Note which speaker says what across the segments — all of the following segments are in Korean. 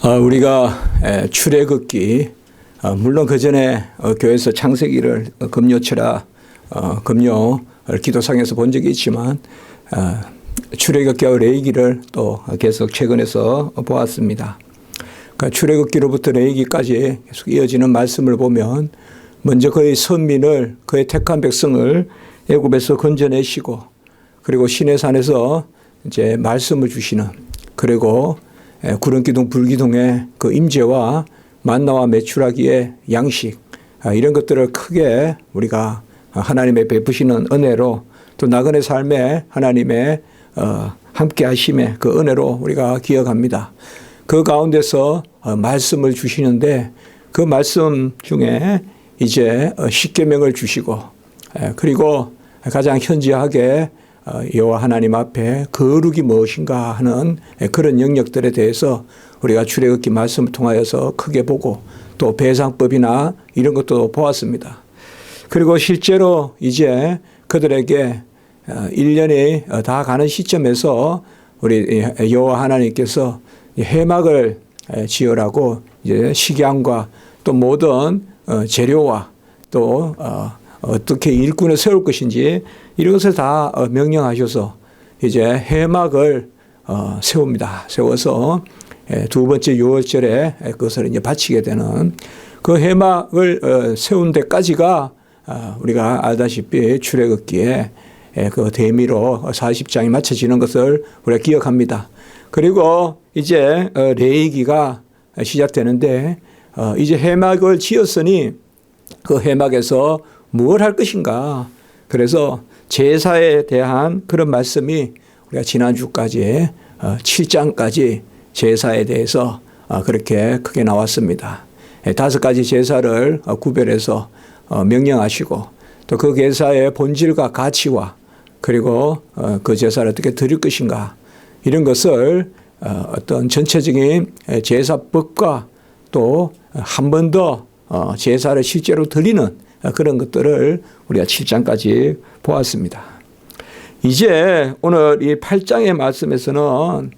Speaker 1: 우리가 출애굽기 물론 그 전에 교회에서 창세기를 금요철야 금요 기도상에서 본 적이 있지만 출애굽기와 레위기를 또 계속 최근에서 보았습니다. 그러니까 출애굽기로부터 레위기까지 계속 이어지는 말씀을 보면 먼저 그의 선민을 그의 택한 백성을 애굽에서 건져내시고 그리고 시내산에서 이제 말씀을 주시는 그리고 구름 기둥 불 기둥의 그 임재와 만나와 메추라기의 양식 이런 것들을 크게 우리가 하나님의 베푸시는 은혜로 또 나그네 삶에 하나님의 함께 하심의 그 은혜로 우리가 기억합니다. 그 가운데서 말씀을 주시는데 그 말씀 중에 이제 십계명을 주시고 그리고 가장 현저하게 여호와 하나님 앞에 거룩이 무엇인가 하는 그런 영역들에 대해서 우리가 출애굽기 말씀을 통하여서 크게 보고 또 배상법이나 이런 것도 보았습니다. 그리고 실제로 이제 그들에게 1년이 다 가는 시점에서 우리 여호와 하나님께서 회막을 지으라고 이제 식양과 또 모든 재료와 또 어떻게 일꾼을 세울 것인지 이런 것을 다 명령하셔서 이제 회막을 세웁니다. 세워서 두 번째 유월절에 그것을 이제 바치게 되는 그 회막을 세운 데까지가 우리가 알다시피 출애굽기에 그 대미로 40장이 맞춰지는 것을 우리가 기억합니다. 그리고 이제 레위기가 시작되는데 이제 회막을 지었으니 그 회막에서 무엇을 할 것인가. 그래서 제사에 대한 그런 말씀이 우리가 지난주까지 7장까지 제사에 대해서 그렇게 크게 나왔습니다. 5가지 제사를 구별해서 명령하시고 또 그 제사의 본질과 가치와 그리고 그 제사를 어떻게 드릴 것인가 이런 것을 어떤 전체적인 제사법과 또 한 번 더 제사를 실제로 드리는 그런 것들을 우리가 7장까지 보았습니다. 이제 오늘 이 8장의 말씀에서는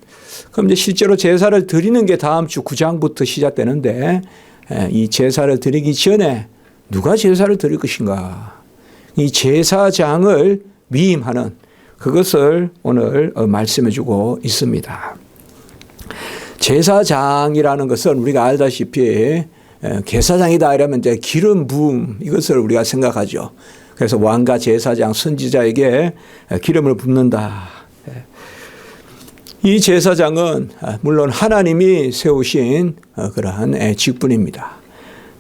Speaker 1: 그럼 이제 실제로 제사를 드리는 게 다음 주 9장부터 시작되는데 이 제사를 드리기 전에 누가 제사를 드릴 것인가? 이 제사장을 위임하는 그것을 오늘 말씀해 주고 있습니다. 제사장이라는 것은 우리가 알다시피 제사장이다 이러면 이제 기름 부음 이것을 우리가 생각하죠. 그래서 왕과 제사장 선지자에게 기름을 붓는다. 이 제사장은 물론 하나님이 세우신 그러한 직분입니다.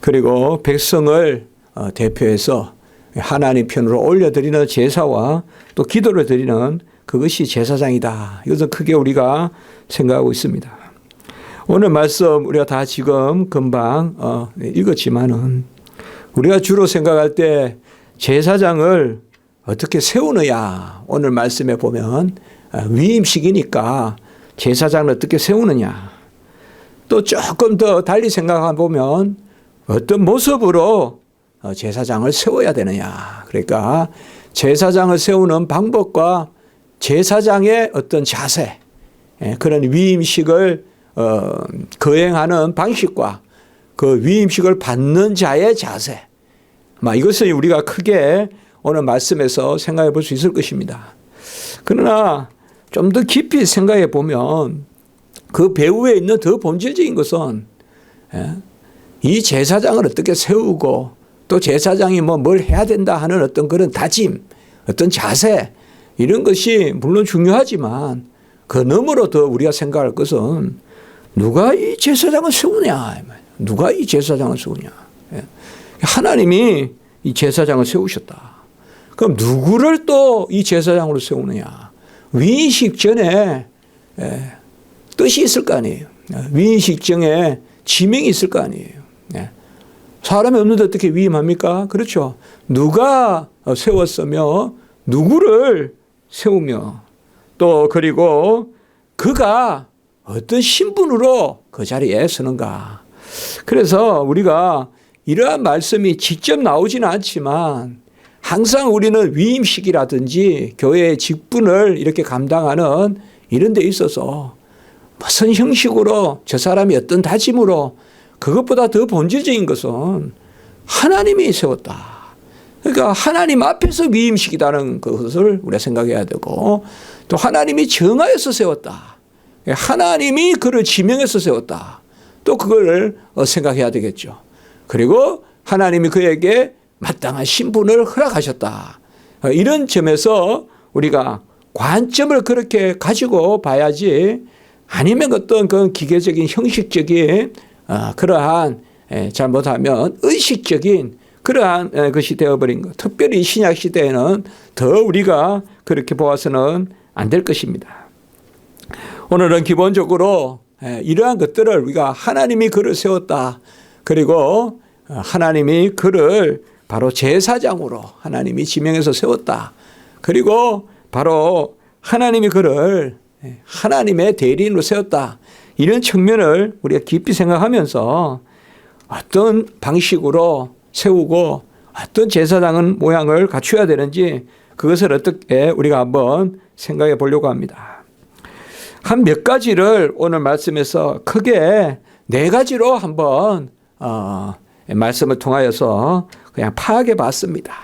Speaker 1: 그리고 백성을 대표해서 하나님 편으로 올려드리는 제사와 또 기도를 드리는 그것이 제사장이다. 이것은 크게 우리가 생각하고 있습니다. 오늘 말씀 우리가 다 지금 금방 읽었지만은 우리가 주로 생각할 때 제사장을 어떻게 세우느냐. 오늘 말씀에 보면 위임식이니까 제사장을 어떻게 세우느냐. 또 조금 더 달리 생각해 보면 어떤 모습으로 제사장을 세워야 되느냐. 그러니까 제사장을 세우는 방법과 제사장의 어떤 자세, 그런 위임식을 거행하는 방식과 그 위임식을 받는 자의 자세, 이것을 우리가 크게 오늘 말씀에서 생각해 볼 수 있을 것입니다. 그러나 좀 더 깊이 생각해 보면 그 배후에 있는 더 본질적인 것은 이 제사장을 어떻게 세우고 또 제사장이 뭘 해야 된다 하는 어떤 그런 다짐, 어떤 자세 이런 것이 물론 중요하지만 그 너머로 더 우리가 생각할 것은 누가 이 제사장을 세우냐. 누가 이 제사장을 세우냐. 하나님이 이 제사장을 세우셨다. 그럼 누구를 또 이 제사장으로 세우느냐. 위임식 전에 뜻이 있을 거 아니에요. 위임식 전에 지명이 있을 거 아니에요. 사람이 없는데 어떻게 위임합니까? 그렇죠. 누가 세웠으며 누구를 세우며 또 그리고 그가 어떤 신분으로 그 자리에 서는가. 그래서 우리가 이러한 말씀이 직접 나오지는 않지만 항상 우리는 위임식이라든지 교회의 직분을 이렇게 감당하는 이런 데 있어서 무슨 형식으로 저 사람이 어떤 다짐으로 그것보다 더 본질적인 것은 하나님이 세웠다. 그러니까 하나님 앞에서 위임식이라는 것을 우리가 생각해야 되고 또 하나님이 정하여서 세웠다. 하나님이 그를 지명해서 세웠다. 또 그걸 생각해야 되겠죠. 그리고 하나님이 그에게 마땅한 신분을 허락하셨다. 이런 점에서 우리가 관점을 그렇게 가지고 봐야지 아니면 어떤 그 기계적인 형식적인 그러한 잘못하면 의식적인 그러한 것이 되어버린 것. 특별히 신약 시대에는 더 우리가 그렇게 보아서는 안 될 것입니다. 오늘은 기본적으로 이러한 것들을 우리가 하나님이 그를 세웠다. 그리고 하나님이 그를 바로 제사장으로 하나님이 지명해서 세웠다. 그리고 바로 하나님이 그를 하나님의 대리인으로 세웠다. 이런 측면을 우리가 깊이 생각하면서 어떤 방식으로 세우고 어떤 제사장은 모양을 갖춰야 되는지 그것을 어떻게 우리가 한번 생각해 보려고 합니다. 한 몇 가지를 오늘 말씀에서 크게 4가지로 한번 말씀을 통하여서 그냥 파악해 봤습니다.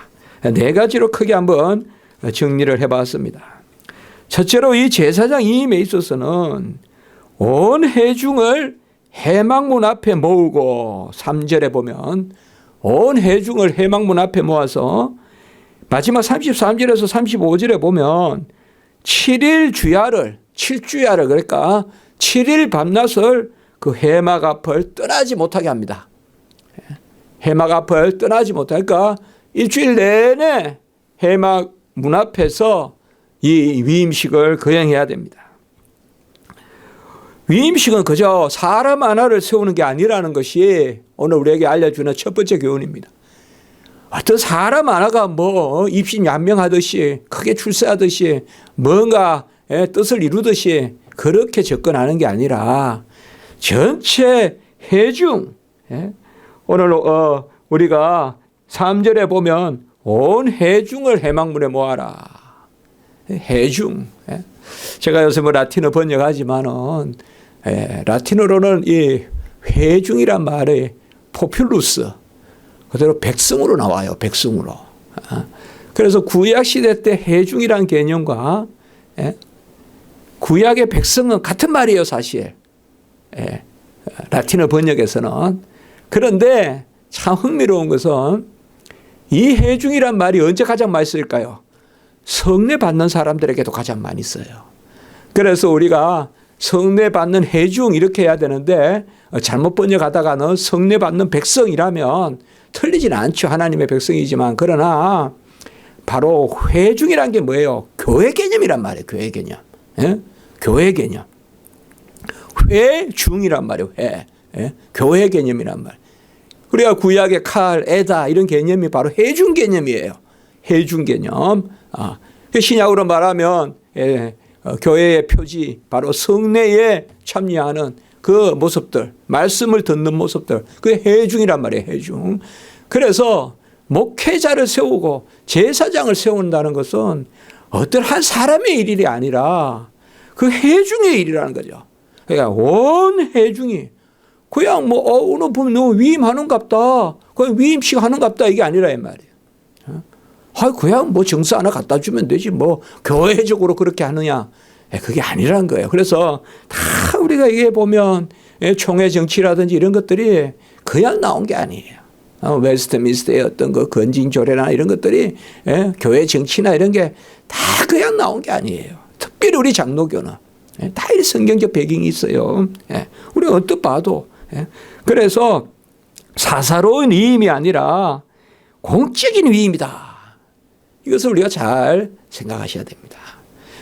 Speaker 1: 4가지로 크게 한번 정리를 해 봤습니다. 첫째로 이 제사장 이임에 있어서는 온 회중을 회막문 앞에 모으고 3절에 보면 온 회중을 회막문 앞에 모아서 마지막 33절에서 35절에 보면 7일 주야를 7주야를 그러니까 7일 밤낮을 그 회막 앞을 떠나지 못하게 합니다. 회막 앞을 떠나지 못하니까 일주일 내내 회막 문 앞에서 이 위임식을 거행해야 됩니다. 위임식은 그저 사람 하나를 세우는 게 아니라는 것이 오늘 우리에게 알려주는 첫 번째 교훈입니다. 어떤 사람 하나가 뭐 입신양명하듯이 크게 출세하듯이 뭔가 뜻을 이루듯이 그렇게 접근하는 게 아니라 전체 회중, 오늘 우리가 3절에 보면 온 회중을 회막문에 모아라. 회중. 제가 요새 뭐 라틴어 번역하지만은 라틴어로는 이 회중이란 말이 포퓰루스 그대로 백성으로 나와요. 백성으로. 그래서 구약 시대 때 회중이란 개념과 구약의 백성은 같은 말이에요, 사실. 라틴어 번역에서는. 그런데 참 흥미로운 것은 이 회중이란 말이 언제 가장 많이 쓰일까요? 성례 받는 사람들에게도 가장 많이 써요. 그래서 우리가 성례 받는 회중 이렇게 해야 되는데 잘못 번역하다가는 성례 받는 백성이라면 틀리진 않죠. 하나님의 백성이지만 그러나 바로 회중이란 게 뭐예요? 교회 개념이란 말이에요. 교회 개념. 교회 개념. 회중이란 말이에요. 교회 개념이란 말. 우리가 구약의 칼, 에다 이런 개념이 바로 회중 개념이에요. 회중 개념. 신약으로 말하면 교회의 표지, 바로 성례에 참여하는 그 모습들, 말씀을 듣는 모습들, 그게 회중이란 말이에요. 회중. 그래서 목회자를 세우고 제사장을 세운다는 것은 어떤 한 사람의 일이 아니라 그 회중의 일이라는 거죠. 그러니까 온 회중이 그냥 뭐 오늘 보면 너무 위임하는갑다, 그냥 위임식 하는갑다 이게 아니라 이 말이에요. 그냥 뭐 정서 하나 갖다 주면 되지 뭐 교회적으로 그렇게 하느냐. 그게 아니라는 거예요. 그래서 다 우리가 이게 보면 총회 정치라든지 이런 것들이 그냥 나온 게 아니에요. 웨스트민스터의 어떤 그 건진조례나 이런 것들이 교회 정치나 이런 게 다 그냥 나온 게 아니에요. 특별히 우리 장로교는 다 이 성경적 배경이 있어요. 우리가 언뜻 봐도. 그래서 사사로운 위임이 아니라 공적인 위임이다. 이것을 우리가 잘 생각하셔야 됩니다.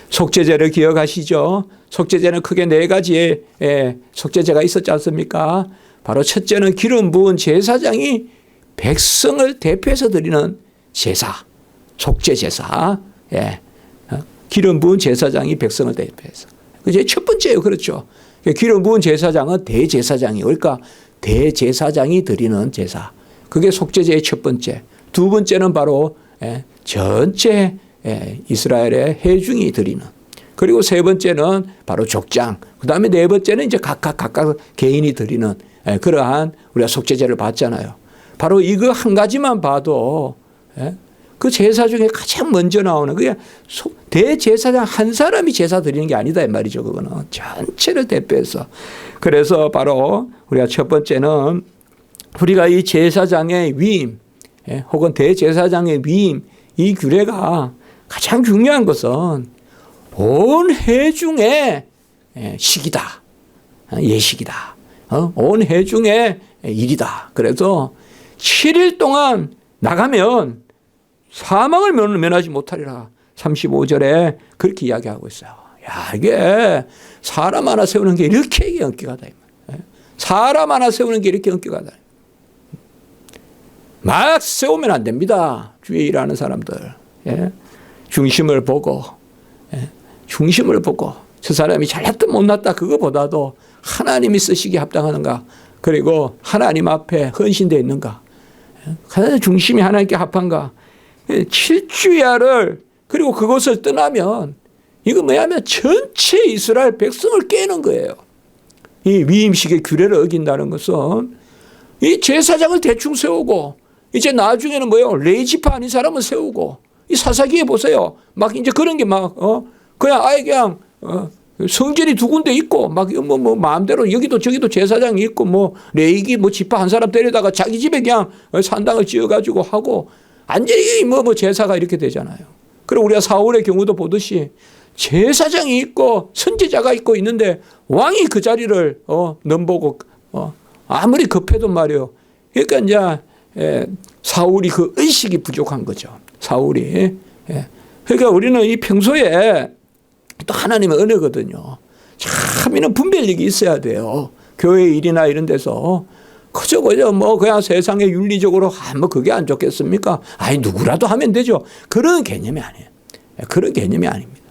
Speaker 1: 속죄제를 기억하시죠? 속죄제는 크게 4가지의 속죄제가 있었지 않습니까? 바로 첫째는 기름 부은 제사장이 백성을 대표해서 드리는 제사, 속죄제사. 기름 부은 제사장이 백성을 대표해서. 그게 첫 번째예요. 그렇죠. 기름 부은 제사장은 대제사장이에요. 그러니까 대제사장이 드리는 제사. 그게 속죄제의 첫 번째. 두 번째는 바로 전체 이스라엘의 회중이 드리는 그리고 세 번째는 바로 족장. 그 다음에 네 번째는 이제 각각 개인이 드리는 그러한 우리가 속죄제를 받잖아요. 바로 이거 한 가지만 봐도 그 제사 중에 가장 먼저 나오는 그게 대제사장 한 사람이 제사 드리는 게 아니다 이 말이죠. 그거는 전체를 대표해서. 그래서 바로 우리가 첫 번째는 우리가 이 제사장의 위임 혹은 대제사장의 위임 이 규례가 가장 중요한 것은 온 해 중에 식이다. 예식이다. 온 해 중에 일이다. 그래서 7일 동안 나가면 사망을 면하지 못하리라. 35절에 그렇게 이야기하고 있어요. 야, 이게 사람 하나 세우는 게 이렇게 엄격하다. 사람 하나 세우는 게 이렇게 엄격하다. 막 세우면 안 됩니다. 주위에 일하는 사람들. 중심을 보고, 중심을 보고, 저 사람이 잘났다 못났다 그거보다도 하나님이 쓰시기에 합당하는가, 그리고 하나님 앞에 헌신되어 있는가, 중심이 하나님께 합한가. 7주야를 그리고 그것을 떠나면 이거 뭐냐면 전체 이스라엘 백성을 깨는 거예요. 이 위임식의 규례를 어긴다는 것은 이 제사장을 대충 세우고 이제 나중에는 뭐예요? 레이지파 아닌 사람을 세우고 이 사사기에 보세요. 막 이제 그런 게 막 그냥 아예 그냥 성전이 두 군데 있고 막 뭐 마음대로 여기도 저기도 제사장이 있고 뭐 레이기 뭐 지파 한 사람 데려다가 자기 집에 그냥 산당을 지어가지고 하고 완전히 뭐 제사가 이렇게 되잖아요. 그리고 우리가 사울의 경우도 보듯이 제사장이 있고 선지자가 있고 있는데 왕이 그 자리를 넘보고 아무리 급해도 말이요. 그러니까 이제 사울이 그 의식이 부족한 거죠. 사울이. 그러니까 우리는 이 평소에 또 하나님의 은혜거든요. 참 이런 분별력이 있어야 돼요. 교회 일이나 이런 데서 그저 뭐 그냥 세상에 윤리적으로 뭐 그게 안 좋겠습니까? 아니 누구라도 하면 되죠. 그런 개념이 아니에요. 그런 개념이 아닙니다.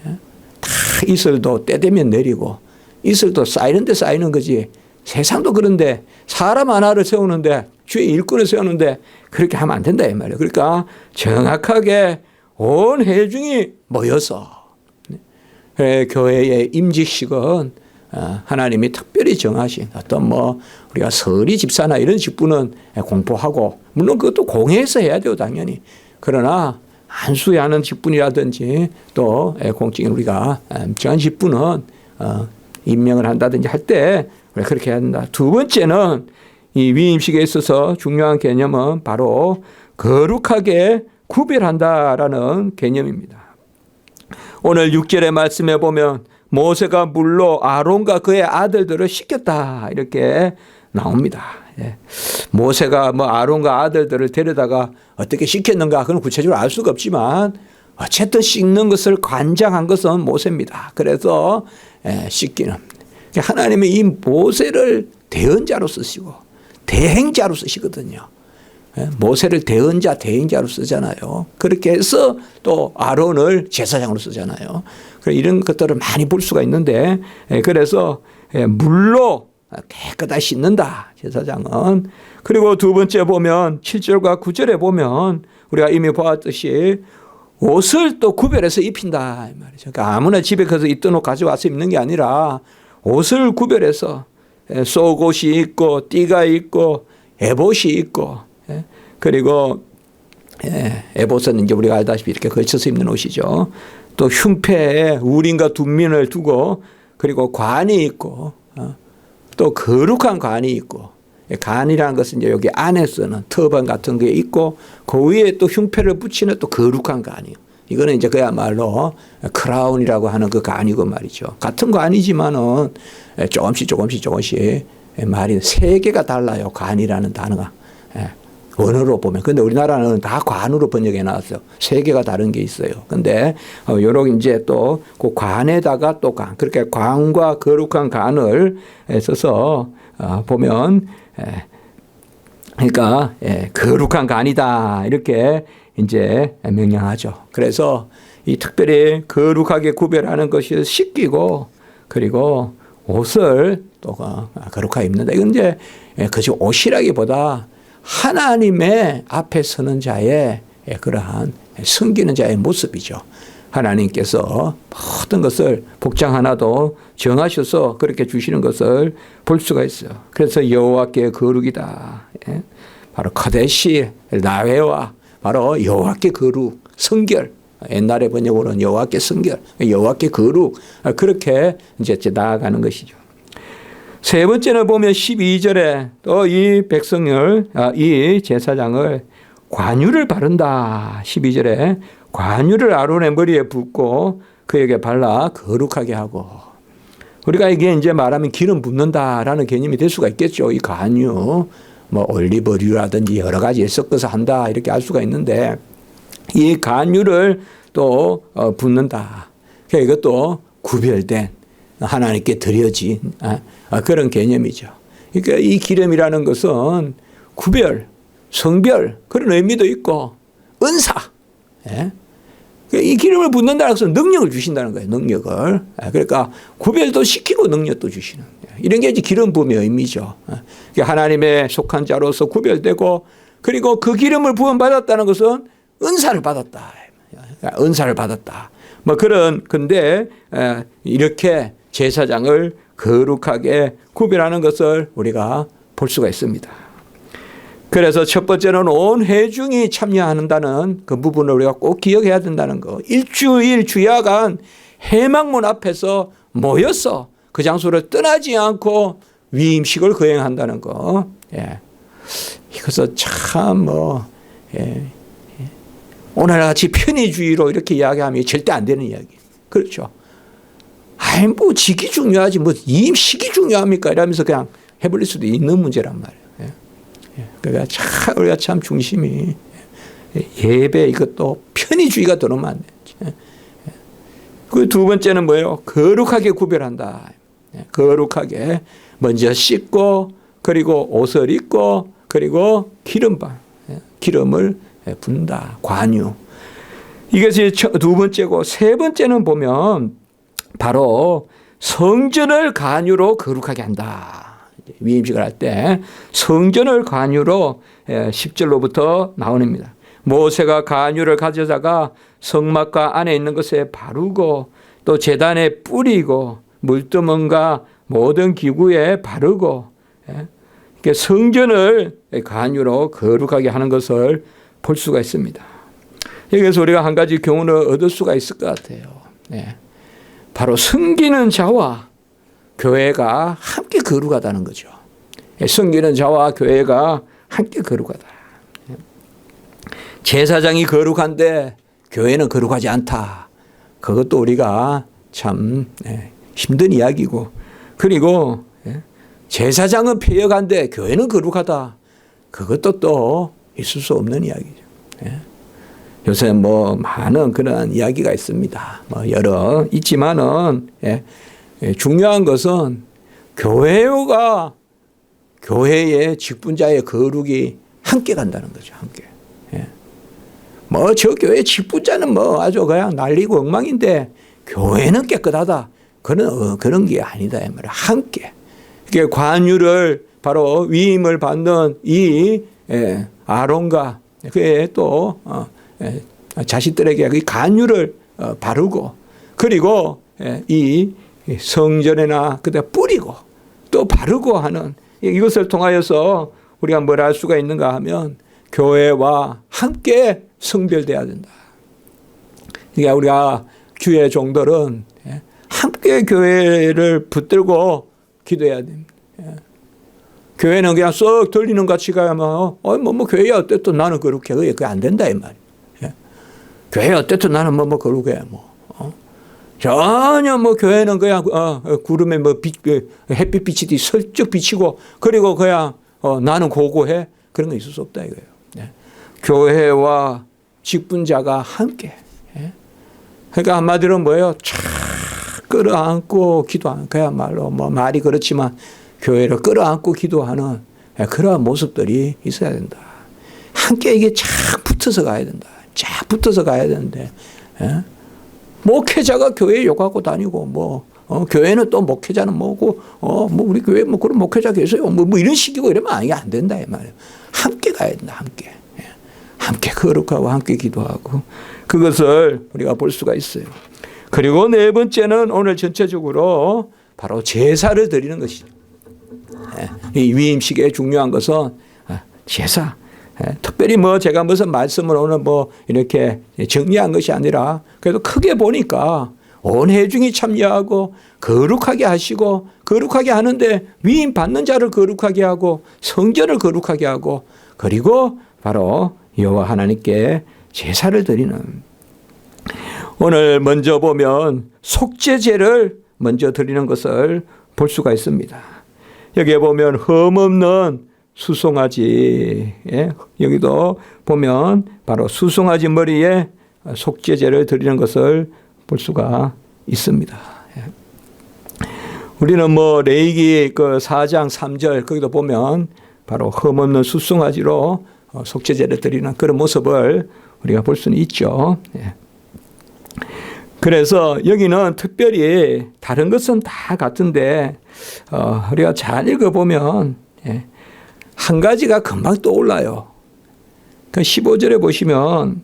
Speaker 1: 다 이슬도 때 되면 내리고 이슬도 쌓이는 데 쌓이는 거지. 세상도 그런데 사람 하나를 세우는데 주의 일꾼을 세우는데 그렇게 하면 안 된다 이 말이에요. 그러니까 정확하게 온 회중이 모여서 교회의 임직식은 하나님이 특별히 정하신 어떤 뭐 우리가 서리 집사나 이런 직분은 공포하고 물론 그것도 공회에서 해야 돼요 당연히. 그러나 안수하는 직분이라든지 또 공적인 우리가 정한 직분은 임명을 한다든지 할 때 그렇게 해야 된다. 두 번째는 이 위임식에 있어서 중요한 개념은 바로 거룩하게 구별한다라는 개념입니다. 오늘 6절의 말씀에 보면 모세가 물로 아론과 그의 아들들을 씻겼다 이렇게 나옵니다. 모세가 뭐 아론과 아들들을 데려다가 어떻게 씻겼는가 그건 구체적으로 알 수가 없지만 어쨌든 씻는 것을 관장한 것은 모세입니다. 그래서 씻기는 하나님이 이 모세를 대언자로 쓰시고 대행자로 쓰시거든요. 모세를 대언자, 대행자로 쓰잖아요. 그렇게 해서 또 아론을 제사장으로 쓰잖아요. 이런 것들을 많이 볼 수가 있는데 그래서 물로 깨끗하게 씻는다 제사장은. 그리고 두 번째 보면 7절과 9절에 보면 우리가 이미 보았듯이 옷을 또 구별해서 입힌다 이 말이죠. 그러니까 아무나 집에 가서 입던 옷 가져와서 입는 게 아니라 옷을 구별해서 속옷이 있고 띠가 있고 에봇이 있고 그리고 에봇은 이제 우리가 알다시피 이렇게 걸쳐서 입는 옷이죠. 또 흉패에 우림과 둔민을 두고 그리고 관이 있고 또 거룩한 관이 있고 관이라는 것은 이제 여기 안에 쓰는 터번 같은 게 있고 그 위에 또 흉패를 붙이는 또 거룩한 관이요. 이거는 이제 그야말로 크라운이라고 하는 그 관이고 말이죠. 같은 관이지만은 조금씩 말이 세 개가 달라요. 관이라는 단어가. 언어로 보면. 근데 우리나라는 다 관으로 번역해 놨어요. 세 개가 다른 게 있어요. 근데 요런 이제 또 그 관에다가 또 관. 그렇게 관과 거룩한 관을 써서 보면 그러니까 거룩한 관이다. 이렇게 이제 명령하죠. 그래서 이 특별히 거룩하게 구별하는 것이 씻기고 그리고 옷을 또 거룩하게 입는다. 이건 이제 그저 옷이라기보다 하나님의 앞에 서는 자의 그러한 섬기는 자의 모습이죠. 하나님께서 모든 것을 복장 하나도 정하셔서 그렇게 주시는 것을 볼 수가 있어요. 그래서 여호와께 거룩이다. 예? 바로 카데시 나회와 바로 여호와께 거룩, 성결. 옛날의 번역으로는 여호와께 성결, 여호와께 거룩. 그렇게 이제 나아가는 것이죠. 세 번째는 보면 12절에 또 이 백성을, 이 제사장을 관유를 바른다. 12절에 관유를 아론의 머리에 붓고 그에게 발라 거룩하게 하고. 우리가 이게 이제 말하면 기름 붓는다라는 개념이 될 수가 있겠죠. 이 관유, 뭐 올리브유라든지 여러 가지 섞어서 한다 이렇게 알 수가 있는데 이 관유를 또 붓는다. 그러니까 이것도 구별된 하나님께 드려진 그런 개념이죠. 그러니까 이 기름이라는 것은 구별, 성별 그런 의미도 있고 은사. 예? 이 기름을 붓는다는 것은 능력을 주신다는 거예요. 능력을. 그러니까 구별도 시키고 능력도 주시는. 이런 게 이제 기름 부음의 의미죠. 하나님의 속한 자로서 구별되고 그리고 그 기름을 부음받았다는 것은 은사를 받았다. 은사를 받았다. 뭐 그런 근데 이렇게 제사장을 거룩하게 구별하는 것을 우리가 볼 수가 있습니다. 그래서 첫 번째는 온 회중이 참여한다는 그 부분을 우리가 꼭 기억해야 된다는 거. 일주일 주야간 회막문 앞에서 모여서 그 장소를 떠나지 않고 위임식을 거행한다는 거. 예. 이것은 참 오늘같이 편의주의로 이렇게 이야기하면 절대 안 되는 이야기. 그렇죠. 아이 뭐 직이 중요하지 뭐 위임식이 중요합니까? 이러면서 그냥 해버릴 수도 있는 문제란 말이에요. 그러니까 참 우리가 참 중심이 예배 이것도 편의주의가 들어오면 안 되지. 그 두 번째는 뭐예요? 거룩하게 구별한다. 거룩하게 먼저 씻고 그리고 옷을 입고 그리고 기름을 붓는다. 관유. 이것이 두 번째고 세 번째는 보면 바로 성전을 관유로 거룩하게 한다. 위임식을 할 때 성전을 관유로 10절로부터 나옵니다. 모세가 관유를 가져다가 성막과 안에 있는 것에 바르고 또 제단에 뿌리고 물두멍과 모든 기구에 바르고 성전을 관유로 거룩하게 하는 것을 볼 수가 있습니다. 여기서 우리가 한 가지 교훈을 얻을 수가 있을 것 같아요. 바로 섬기는 자와 교회가 함께 거룩하다는 거죠. 섬기는 자와 교회가 함께 거룩하다. 제사장이 거룩한데 교회는 거룩하지 않다. 그것도 우리가 참 힘든 이야기고 그리고 제사장은 패역한데 교회는 거룩하다. 그것도 또 있을 수 없는 이야기죠. 요새 뭐 많은 그런 이야기가 있습니다. 뭐 여러 있지만은 중요한 것은 교회의 직분자의 거룩이 함께 간다는 거죠. 함께. 뭐 저 교회 직분자는 뭐 아주 그냥 난리고 엉망인데 교회는 깨끗하다. 그런 게 아니다. 이 말이야. 함께. 그러니까 관유를 바로 위임을 받는 이 아론과 그의 또 자식들에게 그 관유를 바르고 그리고 이 성전에나 그다 뿌리고 또 바르고 하는 이것을 통하여서 우리가 뭘 할 수가 있는가 하면 교회와 함께 성별돼야 된다. 그러니까 우리가 주의 종들은 함께 교회를 붙들고 기도해야 됩니다. 교회는 그냥 썩 들리는 같이 가야만 뭐 교회 어쨌든 나는 그렇게 그게 안 된다 이 말이에요. 교회 어쨌든 나는 뭐 거룩해 전혀 뭐 교회는 그냥 구름에 뭐 햇빛 비치듯이 슬쩍 비치고 그리고 그냥 나는 고고해 그런 거 있을 수 없다 이거예요. 교회와 직분자가 함께. 그러니까 한마디로 뭐예요? 쫙 끌어안고 기도하는 그야말로 뭐 말이 그렇지만 교회를 끌어안고 기도하는 그러한 모습들이 있어야 된다. 함께 이게 쫙 붙어서 가야 된다. 쫙 붙어서 가야 되는데 목회자가 교회 욕하고 다니고 뭐 교회는 또 목회자는 뭐고 뭐 우리 교회 뭐 그런 목회자 계세요 뭐 이런 식이고 이러면 이게 안 된다 이 말이에요. 함께 가야 된다. 함께. 함께 거룩하고 함께 기도하고 그것을 우리가 볼 수가 있어요. 그리고 네 번째는 오늘 전체적으로 바로 제사를 드리는 것이죠. 이 위임식의 중요한 것은 제사. 특별히 제가 무슨 말씀을 오늘 이렇게 정리한 것이 아니라 그래도 크게 보니까 온 회중이 참여하고 거룩하게 하시고 거룩하게 하는데 위임 받는 자를 거룩하게 하고 성전을 거룩하게 하고 그리고 바로 여호와 하나님께 제사를 드리는 오늘 먼저 보면 속죄제를 먼저 드리는 것을 볼 수가 있습니다. 여기에 보면 흠없는 수송아지 여기도 보면 바로 수송아지 머리에 속죄제를 드리는 것을 볼 수가 있습니다. 우리는 레위기 그 4장 3절 거기도 보면 바로 흠없는 수송아지로 속죄제를 드리는 그런 모습을 우리가 볼 수는 있죠. 그래서 여기는 특별히 다른 것은 다 같은데 우리가 잘 읽어보면 한 가지가 금방 떠올라요. 그 15절에 보시면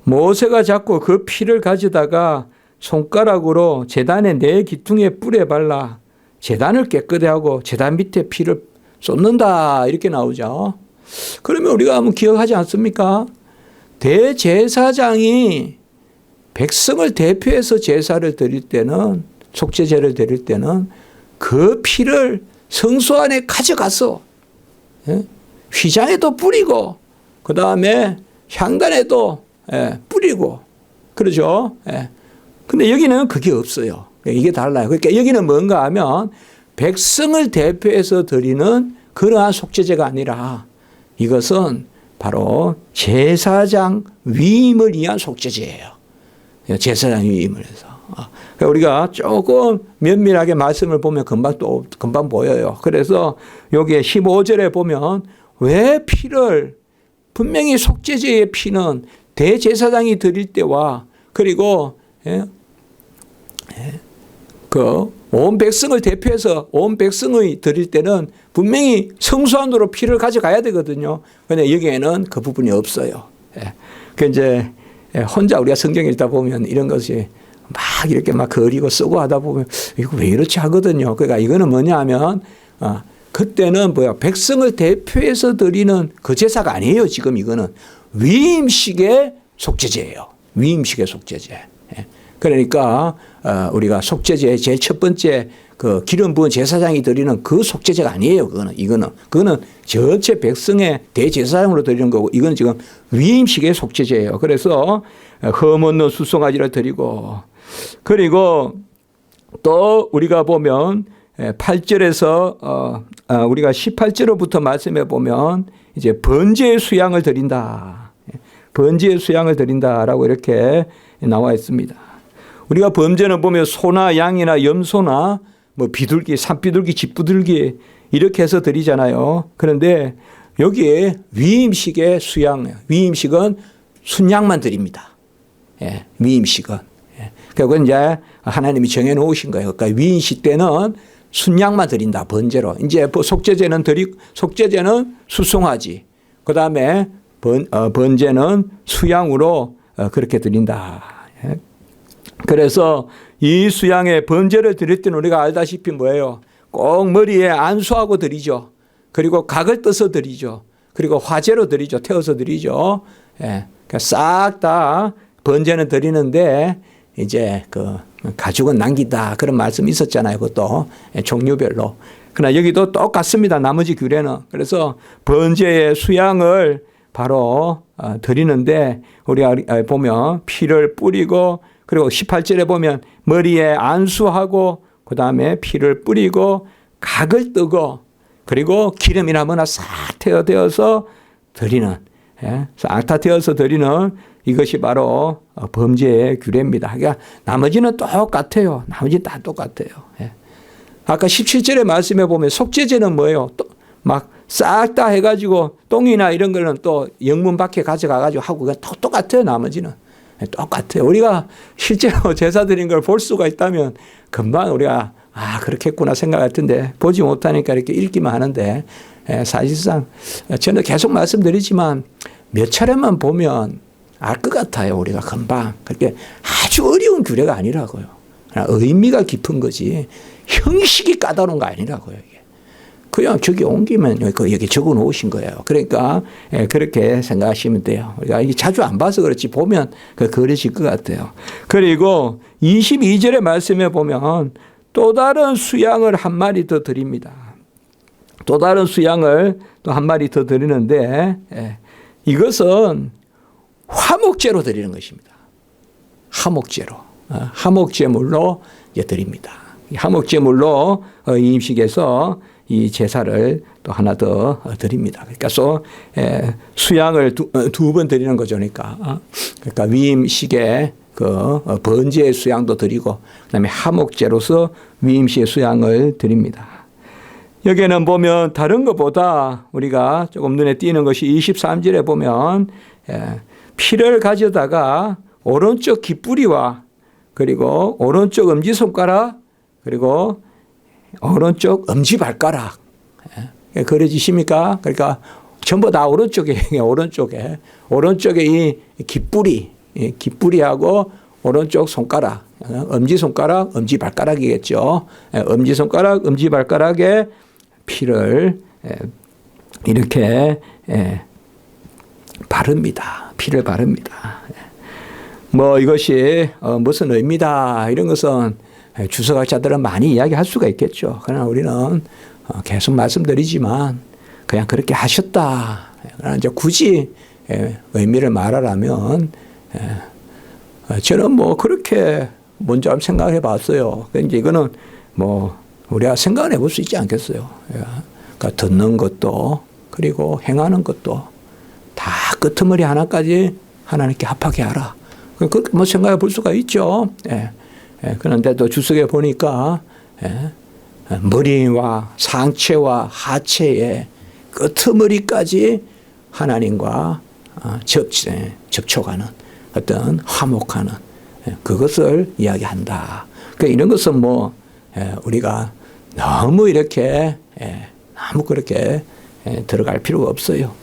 Speaker 1: 모세가 자꾸 그 피를 가져다가 손가락으로 제단의 네 기퉁에 뿔에 발라 제단을 깨끗게 하고 제단 밑에 피를 쏟는다 이렇게 나오죠. 그러면 우리가 한번 기억하지 않습니까? 대제사장이 백성을 대표해서 제사를 드릴 때는 속죄제를 드릴 때는 그 피를 성소 안에 가져가서 휘장에도 뿌리고 그 다음에 향단에도 뿌리고 그러죠. 근데 여기는 그게 없어요. 이게 달라요. 그러니까 여기는 뭔가 하면 백성을 대표해서 드리는 그러한 속죄제가 아니라 이것은 바로 제사장 위임을 위한 속죄제예요. 제사장 위임을 해서. 그러니까 우리가 조금 면밀하게 말씀을 보면 금방 보여요. 그래서 여기에 15절에 보면 왜 피를 분명히 속죄제의 피는 대제사장이 드릴 때와 그리고 그 온 백성을 대표해서 온 백성의 드릴 때는 분명히 성소 안으로 피를 가져가야 되거든요. 그런데 여기에는 그 부분이 없어요. 그 이제 혼자 우리가 성경 읽다 보면 이런 것이 막 이렇게 막 그리고 쓰고 하다 보면 이거 왜 이렇지 하거든요. 그러니까 이거는 뭐냐 하면 그때는 백성을 대표해서 드리는 그 제사가 아니에요. 지금 이거는 위임식의 속죄제예요. 위임식의 속죄제. 그러니까 우리가 속죄제의 제일 첫 번째 그 기름 부은 제사장이 드리는 그 속죄제가 아니에요. 그거는 전체 백성의 대제사장으로 드리는 거고 이건 지금 위임식의 속죄제예요. 그래서 흠없는 수송아지를 드리고 그리고 또 우리가 보면 8절에서 우리가 18절부터 말씀해 보면 이제 번제의 수양을 드린다. 번제의 수양을 드린다라고 이렇게 나와 있습니다. 우리가 번제는 보면 소나 양이나 염소나 비둘기, 산비둘기, 집비둘기 이렇게 해서 드리잖아요. 그런데 여기에 위임식의 수양, 위임식은 순양만 드립니다. 위임식은. 그건 이제 하나님이 정해 놓으신 거예요. 그러니까 위임식 때는 순양만 드린다. 번제로. 이제 속죄제는 속죄제는 수송아지. 그 다음에 번제는 수양으로 그렇게 드린다. 그래서 이 수양의 번제를 드릴 때는 우리가 알다시피 뭐예요? 꼭 머리에 안수하고 드리죠. 그리고 각을 떠서 드리죠. 그리고 화제로 드리죠. 태워서 드리죠. 그러니까 싹 다 번제는 드리는데 이제 그 가죽은 남긴다 그런 말씀이 있었잖아요. 그것도 종류별로. 그러나 여기도 똑같습니다. 나머지 규례는. 그래서 번제의 수양을 바로 드리는데 우리가 보면 피를 뿌리고 그리고 18절에 보면 머리에 안수하고 그 다음에 피를 뿌리고 각을 뜨고 그리고 기름이나 뭐나 싹 태워대어서 드리는 싹 다 태워서 드리는 이것이 바로 범죄의 규례입니다. 그러니까 나머지는 똑같아요. 나머지는 다 똑같아요. 아까 17절에 말씀해 보면 속죄제는 뭐예요? 막 싹 다 해가지고 똥이나 이런 거는 또 영문 밖에 가져가가지고 하고 똑같아요. 나머지는. 똑같아요. 우리가 실제로 제사 드린 걸 볼 수가 있다면 금방 우리가 그렇겠구나 생각할 텐데 보지 못하니까 이렇게 읽기만 하는데 사실상 저는 계속 말씀드리지만 몇 차례만 보면 알 것 같아요. 우리가 금방. 그렇게 아주 어려운 규례가 아니라고요. 의미가 깊은 거지 형식이 까다로운 거 아니라고요. 이게. 그냥 저기 옮기면 여기 적어 놓으신 거예요. 그러니까 그렇게 생각하시면 돼요. 우리가 이게 자주 안 봐서 그렇지 보면 그려질 것 같아요. 그리고 22절의 말씀에 보면 또 다른 수양을 한 마리 더 드립니다. 또 다른 수양을 또 한 마리 더 드리는데 이것은 화목제로 드리는 것입니다. 화목제로. 화목제물로 드립니다. 화목제물로 이임식에서 이 제사를 또 하나 더 드립니다. 그러니까 수양을 두 번 드리는 거죠. 그러니까 위임식에 그 번제의 수양도 드리고 그다음에 화목제로서 위임식의 수양을 드립니다. 여기에는 보면 다른 것보다 우리가 조금 눈에 띄는 것이 23절에 보면 피를 가져다가 오른쪽 깃뿌리와 그리고 오른쪽 엄지손가락 그리고 오른쪽 엄지발가락 그려지십니까? 그러니까 전부 다 오른쪽에 이 깃뿌리하고 오른쪽 손가락 엄지손가락 엄지발가락이겠죠. 엄지손가락 엄지발가락에 피를 이렇게 바릅니다. 피를 바릅니다. 뭐 이것이 무슨 의미다 이런 것은 주석학자들은 많이 이야기할 수가 있겠죠. 그러나 우리는 계속 말씀드리지만 그냥 그렇게 하셨다. 그러나 이제 굳이 의미를 말하라면 저는 뭐 그렇게 먼저 한번 생각해 봤어요. 이제 이거는 뭐 우리가 생각을 해볼 수 있지 않겠어요. 그러니까 듣는 것도 그리고 행하는 것도 다 끄트머리 하나까지 하나님께 합하게 하라. 그렇게 뭐 생각해 볼 수가 있죠. 그런데 또 주석에 보니까 머리와 상체와 하체의 끄트머리까지 하나님과 접촉하는 어떤 화목하는 그것을 이야기한다. 그러니까 이런 것은 뭐 우리가 너무 이렇게 너무 그렇게 들어갈 필요가 없어요.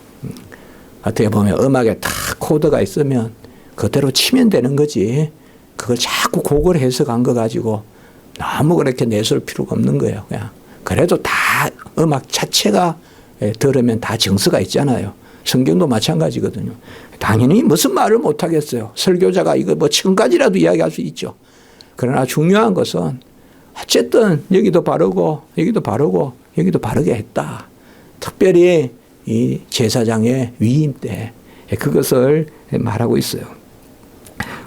Speaker 1: 어떻게 보면 음악에 딱 코드가 있으면 그대로 치면 되는 거지. 그걸 자꾸 곡을 해석한 거 가지고 너무 그렇게 내세울 필요가 없는 거예요. 그냥 그래도 다 음악 자체가 들으면 다 정서가 있잖아요. 성경도 마찬가지거든요. 당연히 무슨 말을 못 하겠어요. 설교자가 이거 뭐 지금까지라도 이야기할 수 있죠. 그러나 중요한 것은 어쨌든 여기도 바르고 여기도 바르고 여기도 바르게 했다. 특별히 이 제사장의 위임 때 그것을 말하고 있어요.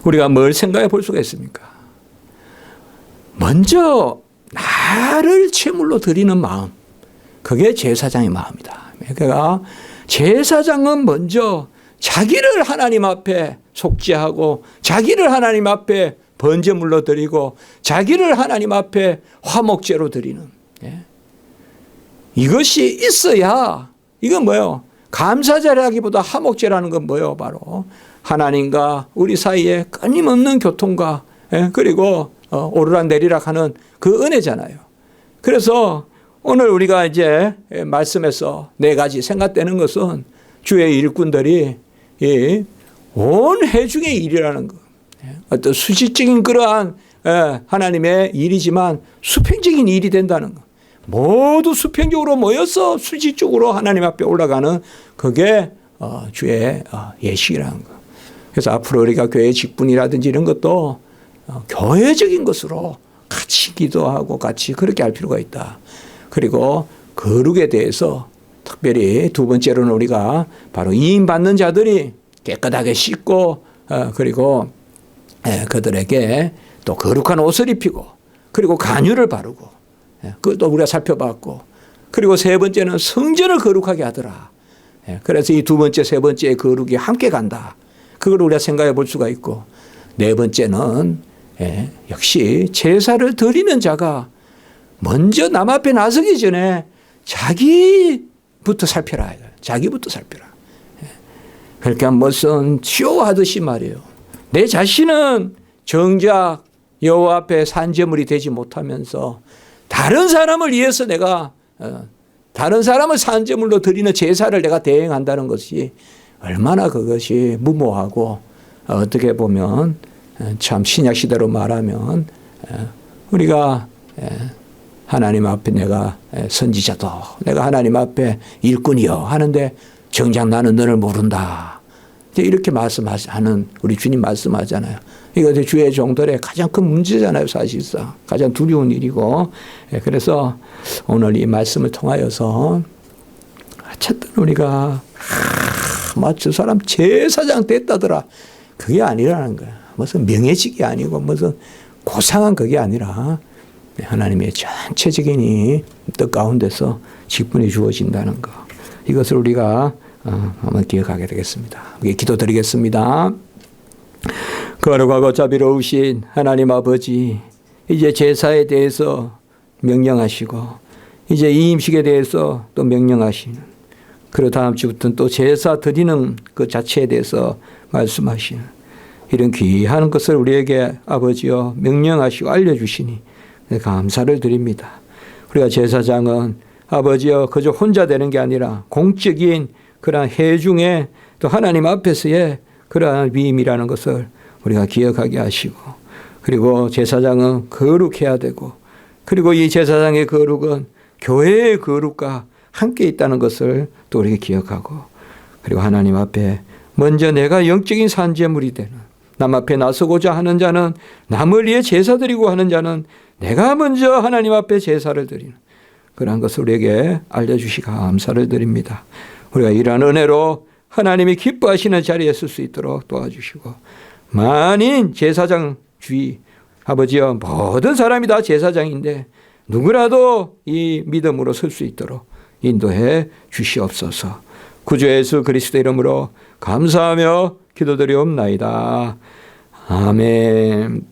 Speaker 1: 우리가 뭘 생각해 볼 수가 있습니까? 먼저 나를 제물로 드리는 마음, 그게 제사장의 마음이다. 그러니까 제사장은 먼저 자기를 하나님 앞에 속죄하고 자기를 하나님 앞에 번제물로 드리고 자기를 하나님 앞에 화목제로 드리는 이것이 있어야 이건 뭐예요? 감사제라기보다 화목제라는 건 뭐예요? 바로 하나님과 우리 사이에 끊임없는 교통과 그리고 오르락 내리락 하는 그 은혜잖아요. 그래서 오늘 우리가 이제 말씀에서 네 가지 생각되는 것은 주의 일꾼들이 온 회중의 일이라는 것. 어떤 수직적인 그러한 하나님의 일이지만 수평적인 일이 된다는 것. 모두 수평적으로 모여서 수직적으로 하나님 앞에 올라가는 그게 주의 예식이라는 것. 그래서 앞으로 우리가 교회 직분이라든지 이런 것도 교회적인 것으로 같이 기도하고 같이 그렇게 할 필요가 있다. 그리고 거룩에 대해서 특별히 두 번째로는 우리가 바로 이임받는 자들이 깨끗하게 씻고 그리고 그들에게 또 거룩한 옷을 입히고 그리고 간유를 바르고 그것도 우리가 살펴봤고 그리고 세 번째는 성전을 거룩하게 하더라. 그래서 이 두 번째 세 번째의 거룩이 함께 간다. 그걸 우리가 생각해 볼 수가 있고 네 번째는 역시 제사를 드리는 자가 먼저 남 앞에 나서기 전에 자기부터 살펴라. 자기부터 살펴라. 그러니까 무슨 치료하듯이 말이에요. 내 자신은 정작 여호와 앞에 산제물이 되지 못하면서 다른 사람을 위해서 내가 다른 사람을 산제물로 드리는 제사를 내가 대행한다는 것이 얼마나 그것이 무모하고 어떻게 보면 참 신약 시대로 말하면 우리가 하나님 앞에 내가 선지자도 내가 하나님 앞에 일꾼이요 하는데 정작 나는 너를 모른다. 이렇게 말씀하는 우리 주님 말씀하잖아요. 이것이 주의 종들의 가장 큰 문제잖아요. 사실상 가장 두려운 일이고. 그래서 오늘 이 말씀을 통하여서 어쨌든 우리가 저 사람 제사장 됐다더라. 그게 아니라는 거야. 무슨 명예직이 아니고 무슨 고상한 그게 아니라 하나님의 전체적인 뜻 가운데서 직분이 주어진다는 거. 이것을 우리가 한번 기억하게 되겠습니다. 기도드리겠습니다. 거룩하고 자비로우신 하나님 아버지, 이제 제사에 대해서 명령하시고 이제 이 임식에 대해서 또 명령하시는, 그리고 다음 주부터는 또 제사 드리는 그 자체에 대해서 말씀하시는 이런 귀한 것을 우리에게 아버지여 명령하시고 알려주시니 감사를 드립니다. 우리가 제사장은 아버지여 그저 혼자 되는 게 아니라 공적인 그러한 회중의 또 하나님 앞에서의 그러한 위임이라는 것을 우리가 기억하게 하시고, 그리고 제사장은 거룩해야 되고, 그리고 이 제사장의 거룩은 교회의 거룩과 함께 있다는 것을 또 우리가 기억하고, 그리고 하나님 앞에 먼저 내가 영적인 산제물이 되는, 남 앞에 나서고자 하는 자는, 남을 위해 제사 드리고 하는 자는 내가 먼저 하나님 앞에 제사를 드리는 그러한 것을 우리에게 알려주시고 감사를 드립니다. 우리가 이러한 은혜로 하나님이 기뻐하시는 자리에 설 수 있도록 도와주시고, 만인 제사장 주의 아버지여 모든 사람이 다 제사장인데 누구라도 이 믿음으로 설 수 있도록 인도해 주시옵소서. 구주 예수 그리스도 이름으로 감사하며 기도드리옵나이다. 아멘.